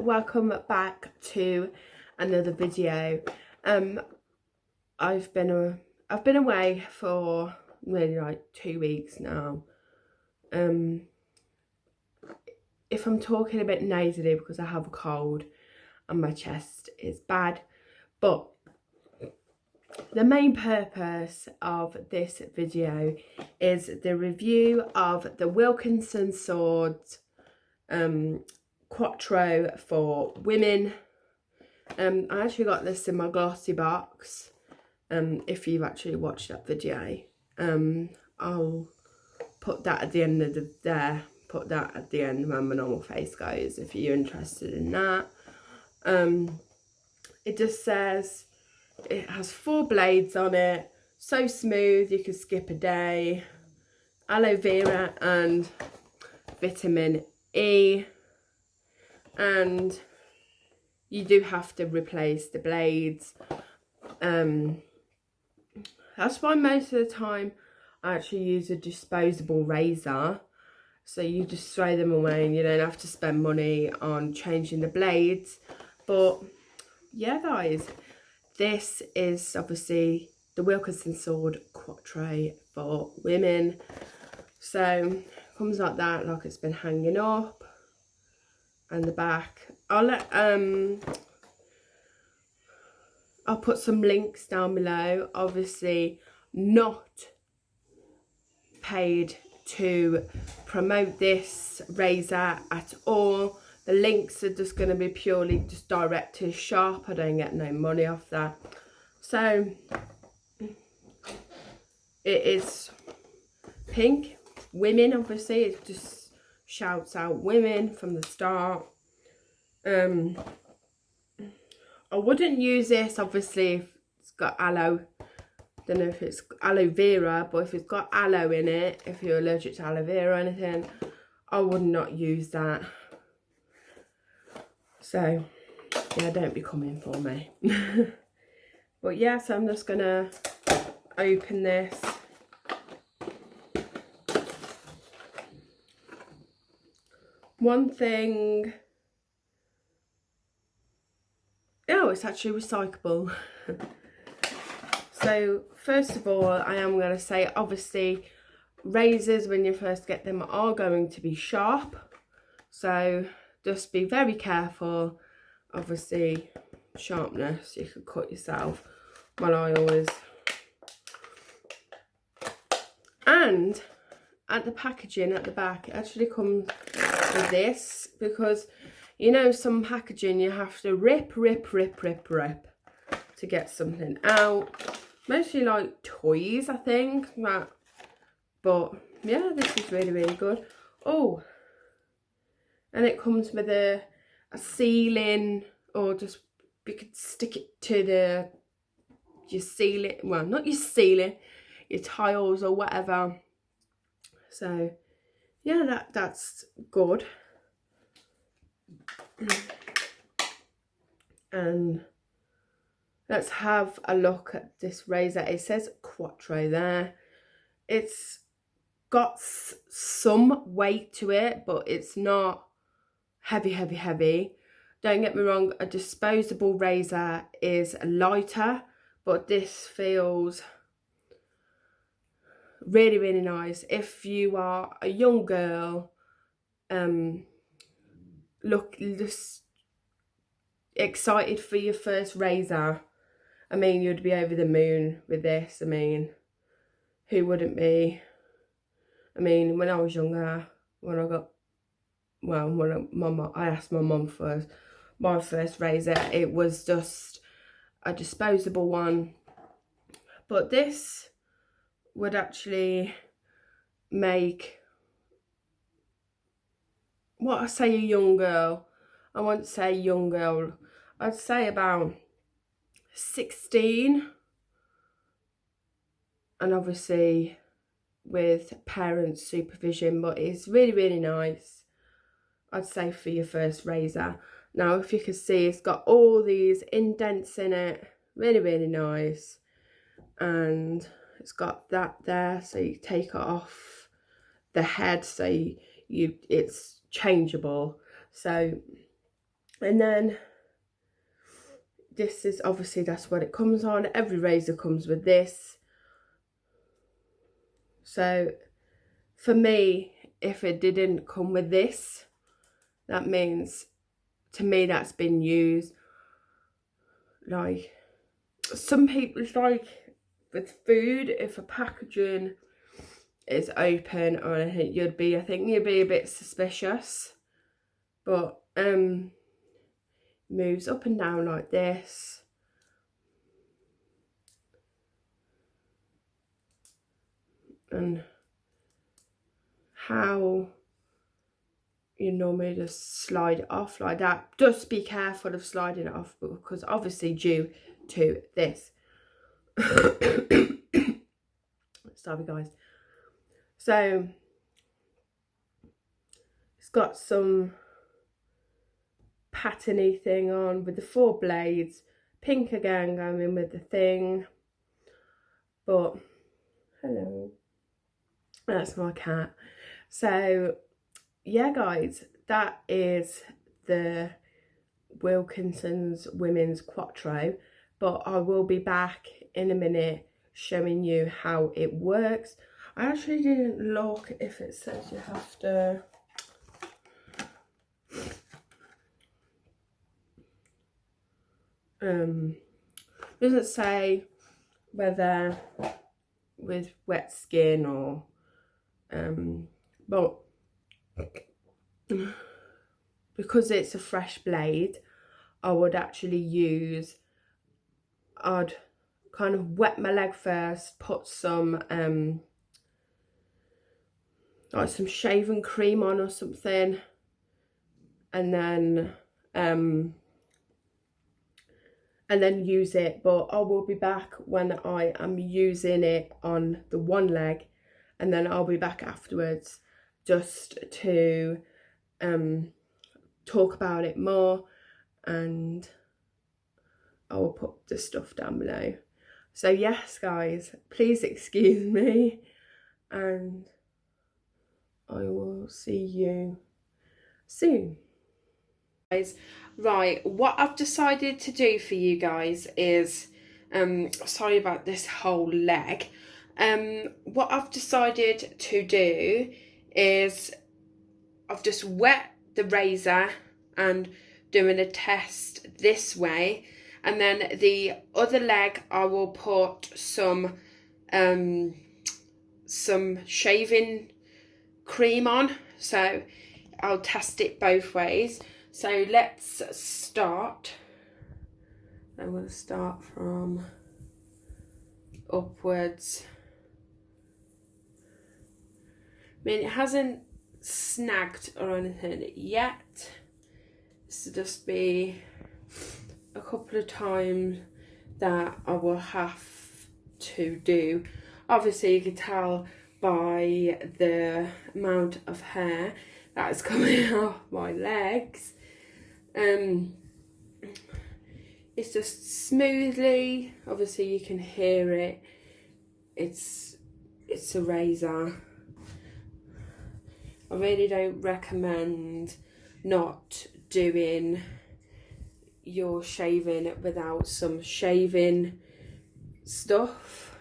welcome back to another video. I've been away for nearly like 2 weeks now. If I'm talking a bit nasally because I have a cold and my chest is bad, but the main purpose of this video is the review of the Wilkinson swords quattro for women. I actually got this in my glossy box. If you've actually watched that video, I'll put that at the end of put that at the end when my normal face goes, if you're interested in that. It just says it has 4 blades on it, so smooth you could skip a day, aloe vera and vitamin E, and you do have to replace the blades. That's why most of the time I actually use a disposable razor, so you just throw them away and you don't have to spend money on changing the blades. But yeah guys, this is obviously the Wilkinson sword quattro for women. So it comes like that, like it's been hanging up, and the back. I'll put some links down below. Obviously not paid to promote this razor at all. The links are just going to be purely just direct to shop. I don't get no money off that. So it is pink. Women, obviously, it just shouts out women from the start. I wouldn't use this obviously if it's got aloe. Don't know if it's aloe vera, but if it's got aloe in it, if you're allergic to aloe vera or anything, I would not use that. So yeah, don't be coming for me. But yeah, so I'm just gonna open this. One thing, oh, it's actually recyclable. So first of all, I am going to say, obviously razors when you first get them are going to be sharp, so just be very careful. Obviously sharpness, you could cut yourself. Well, I always. And at the packaging at the back, it actually comes with this, because you know some packaging you have to rip to get something out. Mostly like toys, I think, that. But yeah, this is really good. Oh, and it comes with a ceiling, or just you could stick it to your ceiling, well, not your ceiling, your tiles or whatever. So yeah, that's good. And let's have a look at this razor. It says quattro there. It's got some weight to it, but it's not heavy. Don't get me wrong, a disposable razor is lighter, but this feels really nice. If you are a young girl, look just excited for your first razor, I mean, you'd be over the moon with this. I mean, who wouldn't be? I mean, when I was younger, when I got, well, when I asked my mum for my first razor, it was just a disposable one. But this would actually make, what I say, a young girl. I won't say young girl. I'd say about 16, and obviously with parents' supervision, but it's really nice, I'd say, for your first razor. Now, if you can see, it's got all these indents in it, really nice, and it's got that there, so you take it off the head, so it's changeable. So And then this is obviously, that's what it comes on. Every razor comes with this. So for me, if it didn't come with this, that means to me that's been used. Like some people, it's like with food, if a packaging is open or anything, I think you'd be a bit suspicious. But moves up and down like this. And how you normally just slide it off like that. Just be careful of sliding it off, because obviously due to this. Sorry guys. So it's got some patterny thing on with the 4 blades, pink again going with the thing. But hello, that's my cat. So yeah guys, that is the Wilkinson's women's quattro, but I will be back in a minute showing you how it works. I actually didn't look if it says you have to doesn't say whether with wet skin or but because it's a fresh blade, I would actually use, I'd kind of wet my leg first, put some like some shaving cream on or something, and then use it. But I will be back when I am using it on the one leg, and then I'll be back afterwards just to talk about it more, and I will put the stuff down below. So yes guys, please excuse me, and I will see you soon. Guys, right, what I've decided to do for you guys is, sorry about this whole leg, what I've decided to do is I've just wet the razor and doing a test this way, and then the other leg I will put some shaving cream on, so I'll test it both ways. So let's start. I'm going to start from upwards. I mean, it hasn't snagged or anything yet. This will just be a couple of times that I will have to do. Obviously you can tell by the amount of hair that is coming off my legs. It's just smoothly, obviously you can hear it, it's a razor. I really don't recommend not doing your shaving without some shaving stuff.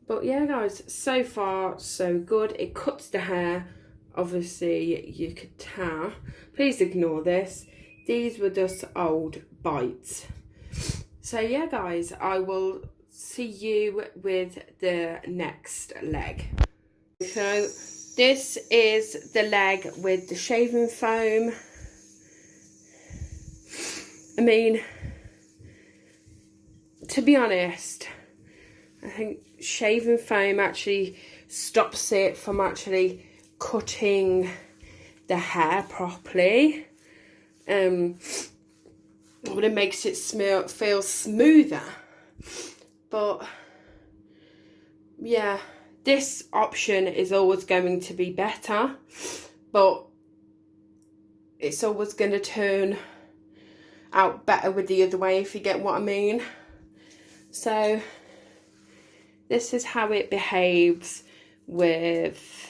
But yeah guys, so far so good. It cuts the hair, obviously you could tell. Please ignore this. These were just old bites. So yeah guys, I will see you with the next leg. So this is the leg with the shaving foam. I mean, to be honest, I think shaving foam actually stops it from actually cutting the hair properly. But it makes it feel smoother. But yeah, this option is always going to be better, but it's always going to turn out better with the other way, if you get what I mean. So this is how it behaves with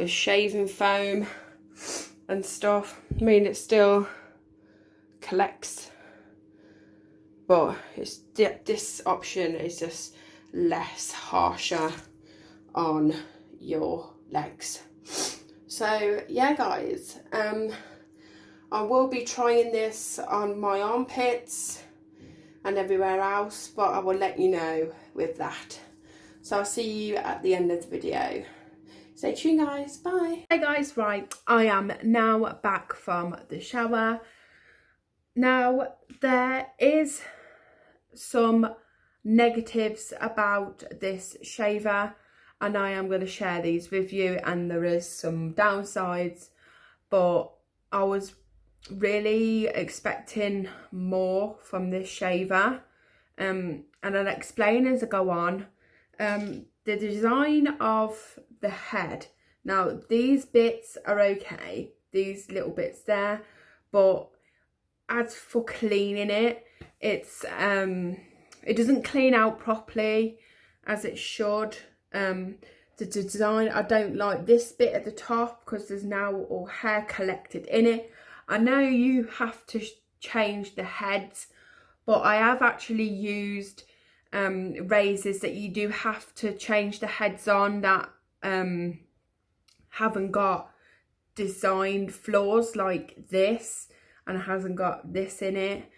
shaving foam and stuff. I mean, it's still collects, but it's this option is just less harsher on your legs. So yeah guys, I will be trying this on my armpits and everywhere else, but I will let you know with that. So I'll see you at the end of the video. Stay tuned guys, bye. Hey guys, right, I am now back from the shower. Now there is some negatives about this shaver, and I am going to share these with you, and there is some downsides, but I was really expecting more from this shaver, and I'll explain as I go on. The design of the head, now these bits are okay, these little bits there, but as for cleaning it, it's it doesn't clean out properly as it should. The design, I don't like this bit at the top because there's now all hair collected in it. I know you have to change the heads, but I have actually used razors that you do have to change the heads on that haven't got designed flaws like this, and hasn't got this in it.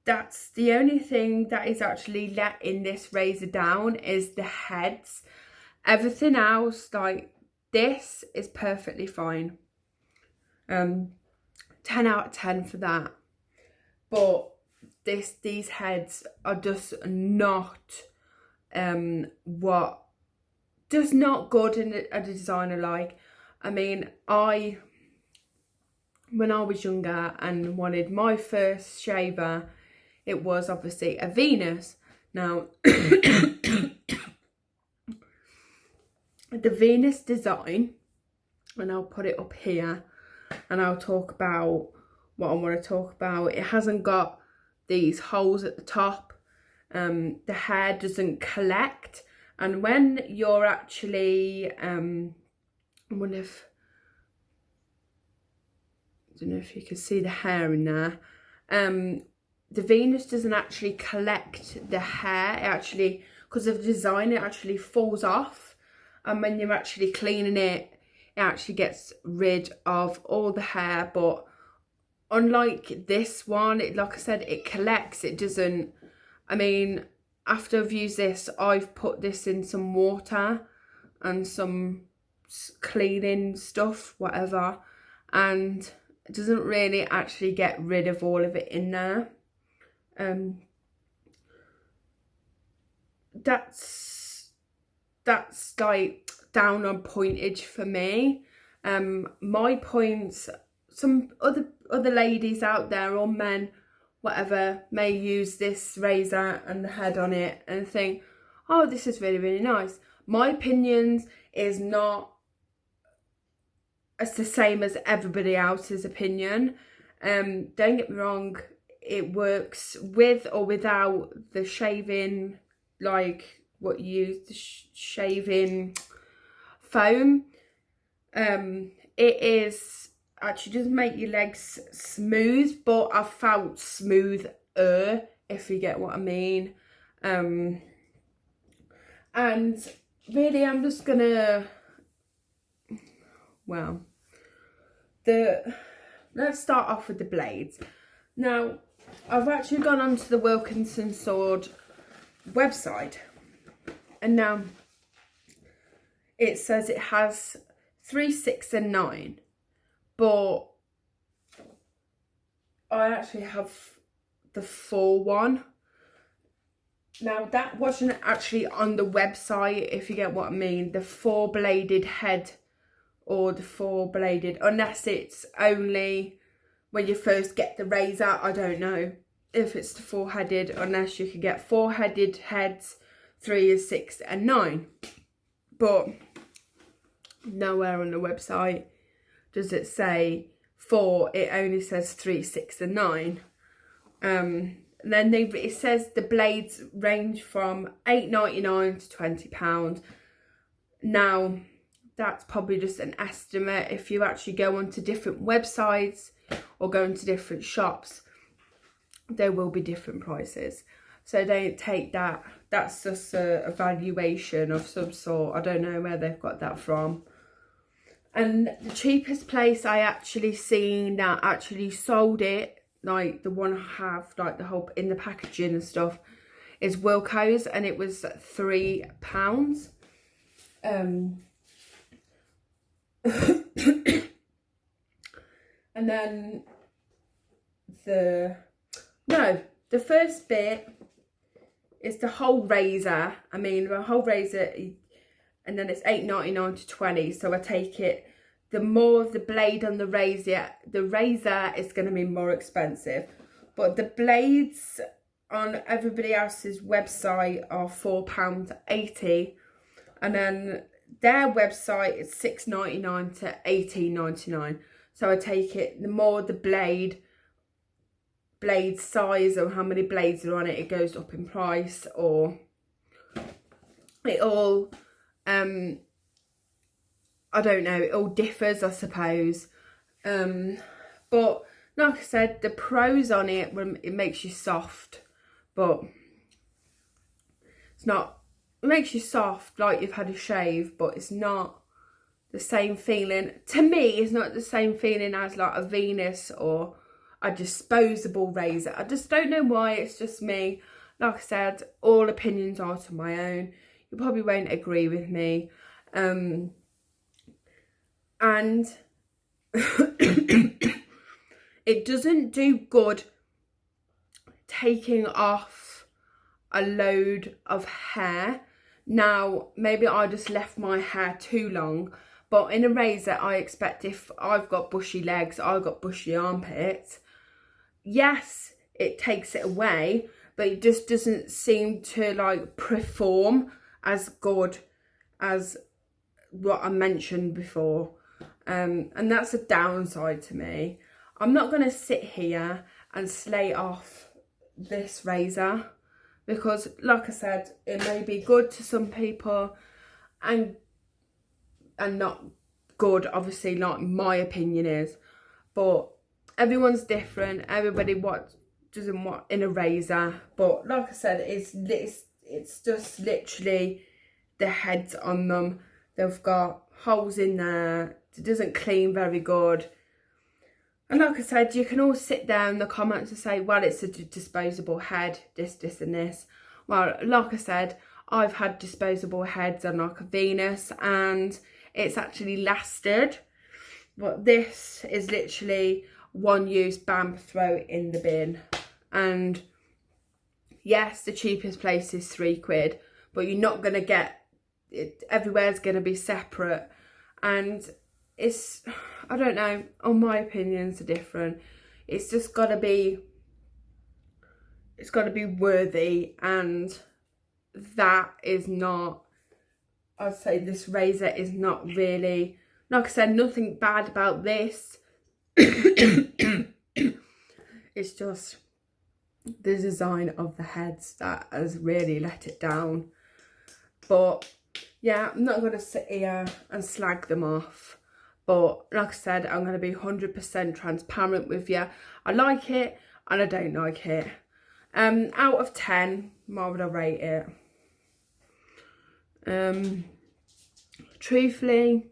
That's the only thing that is actually letting this razor down, is the heads. Everything else, like this, is perfectly fine. 10 out of 10 for that. But these heads are just not what does not good in a designer like. I mean, when I was younger and wanted my first shaver, it was obviously a Venus. Now the Venus design, and I'll put it up here and I'll talk about what I want to talk about. It hasn't got these holes at the top. The hair doesn't collect, and when you're actually I don't know if you can see the hair in there. The Venus doesn't actually collect the hair. It actually, because of the design, it actually falls off, and when you're actually cleaning it, it actually gets rid of all the hair. But unlike this one, like I said, it collects. It doesn't. I mean, after I've used this, I've put this in some water and some cleaning stuff, whatever, and it doesn't really actually get rid of all of it in there. That's like down on pointage for me. My points, some other ladies out there, or men, whatever, may use this razor and the head on it and think, oh, this is really, really nice. My opinions is not as the same as everybody else's opinion. Don't get me wrong, it works with or without the shaving, like what you use, the shaving foam. It is actually doesn't make your legs smooth, but I felt smoother, if you get what I mean. And really, I'm just gonna, well, let's start off with the blades. Now, I've actually gone onto the Wilkinson sword website, and now it says it has 3, 6 and 9, but I actually have the 4 one. Now that wasn't actually on the website, if you get what I mean, the 4-bladed head, or the 4-bladed, unless it's only when you first get the razor. I don't know if it's the 4-headed, unless you can get 4-headed heads, 3, 6 and 9. But nowhere on the website does it say 4, it only says 3, 6 and 9. Then it says the blades range from £8.99 to £20. Now that's probably just an estimate. If you actually go onto different websites or going to different shops, there will be different prices. So don't take that. That's just a valuation of some sort. I don't know where they've got that from. And the cheapest place I actually seen that actually sold it, like the one I have, like the whole in the packaging and stuff, is Wilko's, and it was £3. And then the first bit is the whole razor. I mean, the whole razor, and then it's £8.99 to £20. So I take it, the more of the blade on the razor is going to be more expensive. But the blades on everybody else's website are £4.80, and then their website is £6.99 to £18.99. So I take it, the more the blade size or how many blades are on it, it goes up in price, or it all I don't know, it all differs, I suppose. But like I said, the pros on it, it makes you soft, but it's not, it makes you soft like you've had a shave, but it's not the same feeling. To me, it's not the same feeling as like a Venus or a disposable razor. I just don't know why. It's just me. Like I said, all opinions are to my own. You probably won't agree with me. And it doesn't do good taking off a load of hair. Now, maybe I just left my hair too long, but in a razor, I expect, if I've got bushy legs, I've got bushy armpits, yes, it takes it away, but it just doesn't seem to like perform as good as what I mentioned before. And that's a downside to me. I'm not going to sit here and slay off this razor, because like I said, it may be good to some people and not good, obviously, like my opinion is. But everyone's different. Everybody doesn't want in a razor. But like I said, it's just literally the heads on them. They've got holes in there. It doesn't clean very good. And like I said, you can all sit there in the comments and say, well, it's a disposable head, this and this. Well, like I said, I've had disposable heads on like a Venus, and it's actually lasted. But this is literally one use, bam, throw it in the bin. And yes, the cheapest place is £3, but you're not going to get it. Everywhere's going to be separate. And it's, I don't know, all my opinions are different. It's just got to be, it's got to be worthy, and that is not, I'd say this razor is not really, like I said, nothing bad about this. It's just the design of the heads that has really let it down. But yeah, I'm not going to sit here and slag them off. But like I said, I'm going to be 100% transparent with you. I like it and I don't like it. Out of 10, what would I rate it? Truthfully,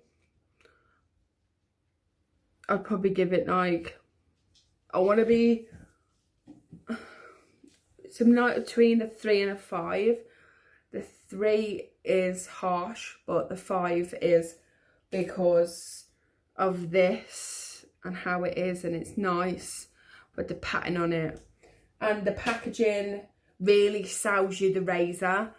I'd probably give it like, I want to be something like between a 3 and a 5. The 3 is harsh, but the 5 is because of this and how it is, and it's nice with the pattern on it. And the packaging really sells you the razor.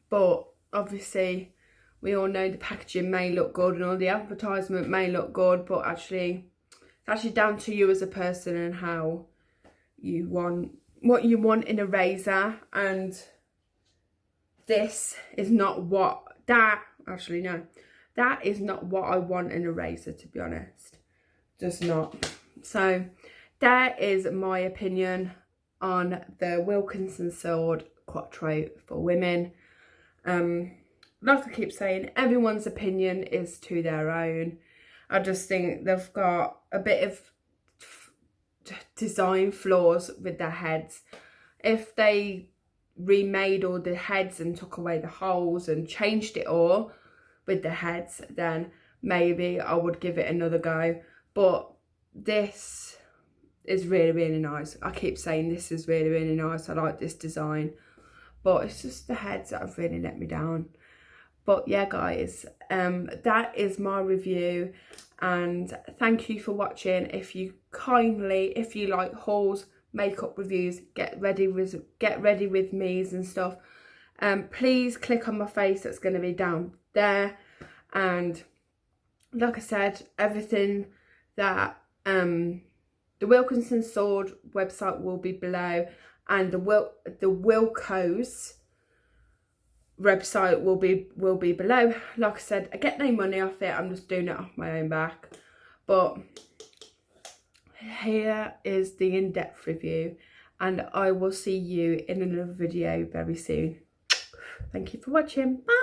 But obviously, we all know the packaging may look good and all the advertisement may look good, but actually, it's actually down to you as a person and how you want, what you want in a razor. And this is not what, that is not what I want in a razor, to be honest. Just not. So, there is my opinion on the Wilkinson Sword Quattro for women. Like I keep saying, everyone's opinion is to their own. I just think they've got a bit of design flaws with their heads. If they remade all the heads and took away the holes and changed it all with the heads, then maybe I would give it another go. But this is really, really nice. I keep saying this is really, really nice. I like this design, but it's just the heads that have really let me down. But yeah, guys, that is my review, and thank you for watching. If you like hauls, makeup reviews, get ready with me's and stuff, please click on my face. That's going to be down there. And like I said, everything that the Wilkinson Sword website will be below, and the Wilco's website will be below. Like I said, I get no money off it. I'm just doing it off my own back. But here is the in-depth review, and I will see you in another video very soon. Thank you for watching. Bye.